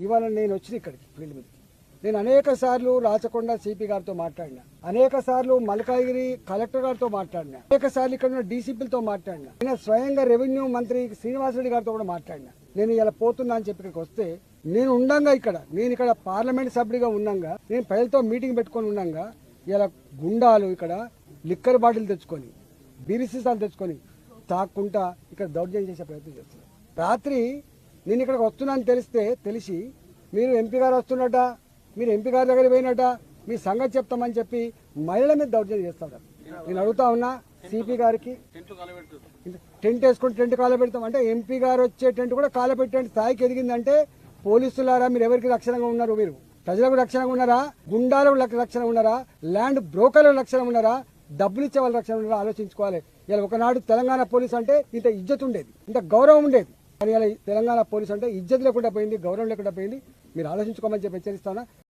ఇవాళ నేను వచ్చిన ఇక్కడికి ఫీల్డ్ మీదకి నేను అనేక సార్లు రాచకొండ సిపి గారితో మాట్లాడినా, అనేక సార్లు మల్కాగిరి కలెక్టర్ గారితో మాట్లాడినా, అనేక సార్లు ఇక్కడ ఉన్న డీసీపీలతో మాట్లాడినా, నేను స్వయంగా రెవెన్యూ మంత్రి శ్రీనివాసరెడ్డి గారితో కూడా మాట్లాడినా. నేను ఇలా పోతున్నా అని చెప్పి ఇక్కడికి వస్తే నేను ఇక్కడ పార్లమెంట్ సభ్యుడిగా ఉన్నాగా, నేను ప్రజలతో మీటింగ్ పెట్టుకొని ఉన్నాగా, ఇలా గుండాలు ఇక్కడ లిక్కర్ బాటిల్ తెచ్చుకొని బీరీ సీసాలు తెచ్చుకొని తాక్కుంటా ఇక్కడ దౌర్జన్యం చేసే ప్రయత్నం చేస్తున్నారు. రాత్రి నేను ఇక్కడికి వస్తున్నాను తెలిసి మీరు ఎంపీ గారు వస్తున్నట, మీరు ఎంపీ గారి దగ్గర పోయినట, మీ సంగతి చెప్తామని చెప్పి మహిళల మీద దౌర్జన్యం చేస్తాడు. నేను అడుగుతా ఉన్నా సిపి గారికి, టెంట్ వేసుకుని టెంట్ కాలబెడతాం అంటే ఎంపీ గారు వచ్చే టెంట్ కూడా కాలబెట్టే స్థాయికి ఎదిగిందంటే పోలీసులారా మీరు ఎవరికి రక్షణగా ఉన్నారు? మీరు ప్రజలకు రక్షణగా ఉన్నారా? గుండాలకు రక్షణ ఉన్నారా? ల్యాండ్ బ్రోకర్లకు రక్షణ ఉన్నారా? డబ్బులు ఇచ్చే వాళ్ళ రక్షణ ఉన్నారా? ఆలోచించుకోవాలి. ఇలా ఒకనాడు తెలంగాణ పోలీస్ అంటే ఇంత ఇజ్జత్ ఉండేది, ఇంత గౌరవం ఉండేది. కానీ ఇలా తెలంగాణ పోలీస్ అంటే ఇజ్జత్ లేకుండా పోయింది, గౌరవం లేకుండా పోయింది. మీరు ఆలోచించుకోమని చెప్పి హెచ్చరిస్తానా.